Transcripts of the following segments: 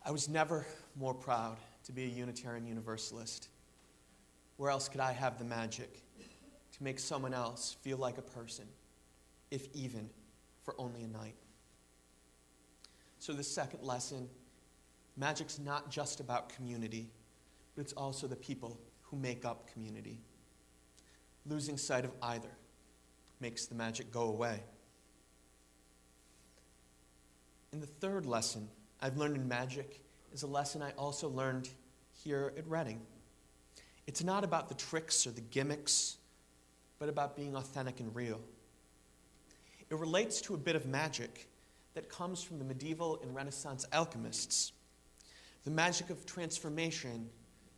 I was never more proud to be a Unitarian Universalist. Where else could I have the magic to make someone else feel like a person, if even for only a night? So the second lesson, magic's not just about community, but it's also the people who make up community. Losing sight of either makes the magic go away. And the third lesson I've learned in magic is a lesson I also learned here at Reading. It's not about the tricks or the gimmicks, but about being authentic and real. It relates to a bit of magic that comes from the medieval and Renaissance alchemists. The magic of transformation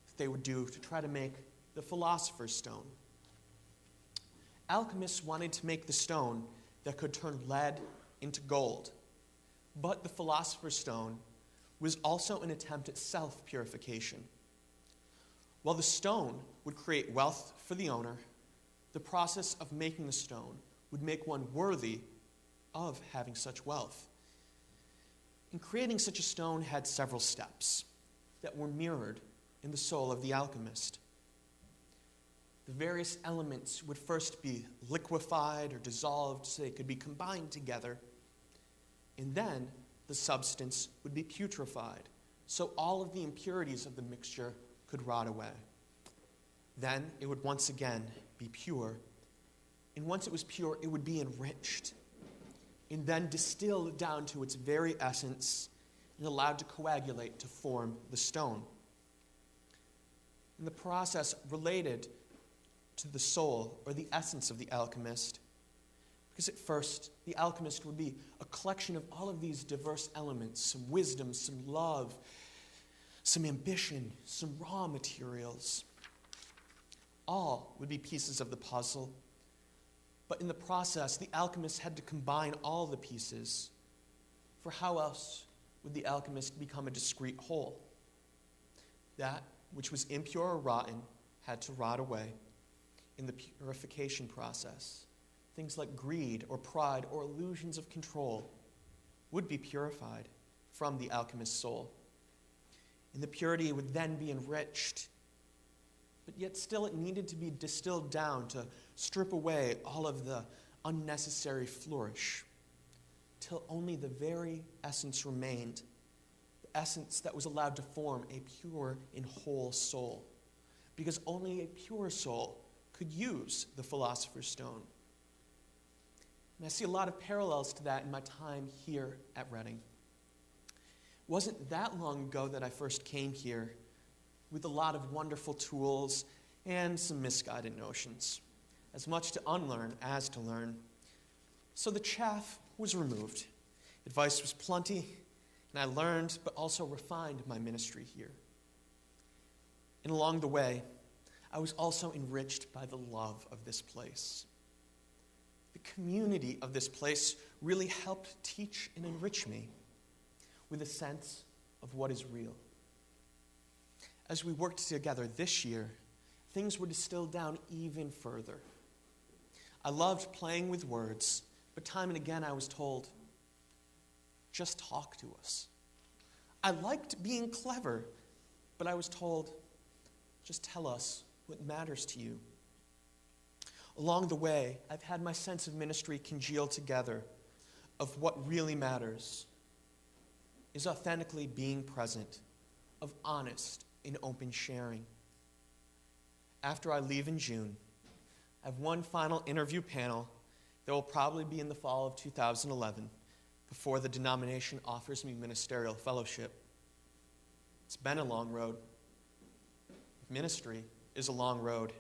that they would do to try to make the Philosopher's Stone. Alchemists wanted to make the stone that could turn lead into gold. But the Philosopher's Stone was also an attempt at self-purification. While the stone would create wealth for the owner, the process of making the stone would make one worthy of having such wealth. And creating such a stone had several steps that were mirrored in the soul of the alchemist. The various elements would first be liquefied or dissolved so they could be combined together, and then the substance would be putrefied, so all of the impurities of the mixture could rot away. Then it would once again be pure, and once it was pure, it would be enriched, and then distilled down to its very essence and allowed to coagulate to form the stone. And the process related to the soul or the essence of the alchemist, because at first the alchemist would be a collection of all of these diverse elements, some wisdom, some love, some ambition, some raw materials. All would be pieces of the puzzle, but in the process the alchemist had to combine all the pieces, for how else would the alchemist become a discrete whole? That which was impure or rotten had to rot away in the purification process. Things like greed or pride or illusions of control would be purified from the alchemist's soul. And the purity would then be enriched, but yet still it needed to be distilled down to strip away all of the unnecessary flourish, till only the very essence remained, the essence that was allowed to form a pure and whole soul, because only a pure soul could use the Philosopher's Stone. And I see a lot of parallels to that in my time here at Reading. It wasn't that long ago that I first came here with a lot of wonderful tools and some misguided notions, as much to unlearn as to learn. So the chaff was removed. Advice was plenty, and I learned but also refined my ministry here. And along the way, I was also enriched by the love of this place. The community of this place really helped teach and enrich me with a sense of what is real. As we worked together this year, things were distilled down even further. I loved playing with words, but time and again I was told, just talk to us. I liked being clever, but I was told, just tell us what matters to you. Along the way, I've had my sense of ministry congeal together of what really matters is authentically being present, of honest and open sharing. After I leave in June, I have one final interview panel that will probably be in the fall of 2011 before the denomination offers me ministerial fellowship. It's been a long road. Ministry is a long road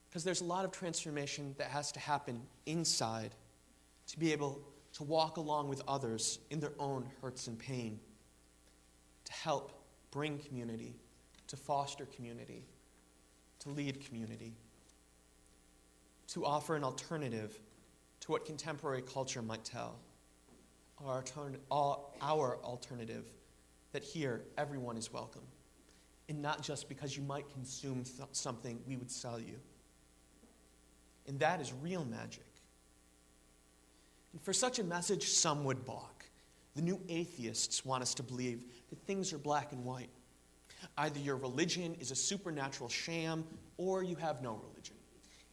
because there's a lot of transformation that has to happen inside to be able to walk along with others in their own hurts and pain, to help bring community, to foster community, to lead community, to offer an alternative to what contemporary culture might tell, our alternative, that here everyone is welcome, and not just because you might consume something we would sell you. And that is real magic. And for such a message, some would balk. The new atheists want us to believe that things are black and white. Either your religion is a supernatural sham, or you have no religion.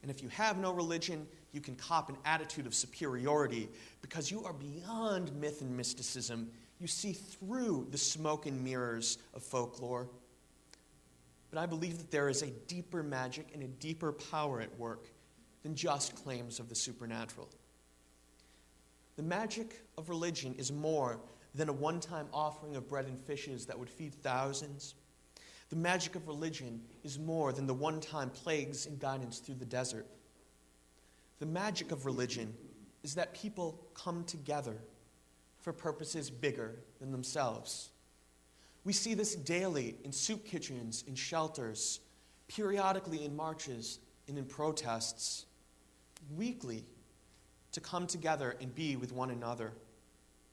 And if you have no religion, you can cop an attitude of superiority because you are beyond myth and mysticism. You see through the smoke and mirrors of folklore. But I believe that there is a deeper magic and a deeper power at work than just claims of the supernatural. The magic of religion is more than a one-time offering of bread and fishes that would feed thousands. The magic of religion is more than the one-time plagues and guidance through the desert. The magic of religion is that people come together for purposes bigger than themselves. We see this daily in soup kitchens, in shelters, periodically in marches and in protests, weekly, to come together and be with one another,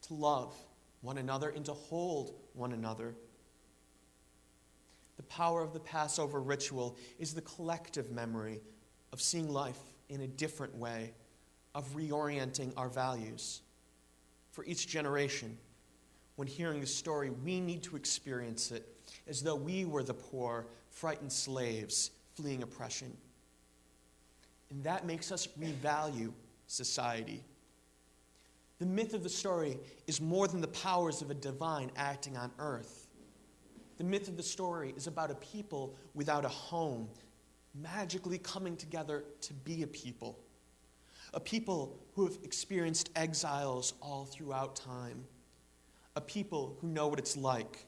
to love one another and to hold one another. The power of the Passover ritual is the collective memory of seeing life in a different way, of reorienting our values. For each generation, when hearing the story, we need to experience it as though we were the poor, frightened slaves fleeing oppression. And that makes us revalue society. The myth of the story is more than the powers of a divine acting on earth. The myth of the story is about a people without a home, magically coming together to be a people who have experienced exiles all throughout time, a people who know what it's like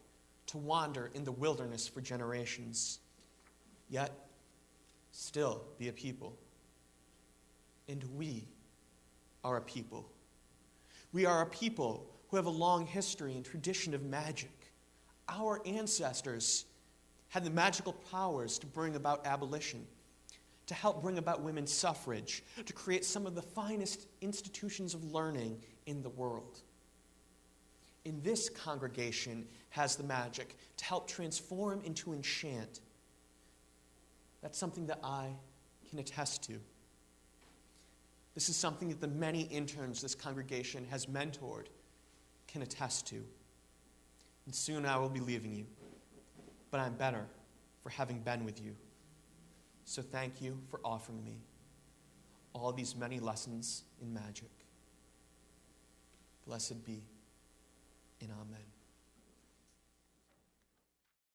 to wander in the wilderness for generations, yet still be a people. And we are a people. We are a people who have a long history and tradition of magic. Our ancestors had the magical powers to bring about abolition, to help bring about women's suffrage, to create some of the finest institutions of learning in the world. And this congregation has the magic to help transform into enchant. That's something that I can attest to. This is something that the many interns this congregation has mentored can attest to. And soon I will be leaving you, but I'm better for having been with you. So thank you for offering me all these many lessons in magic. Blessed be, and amen.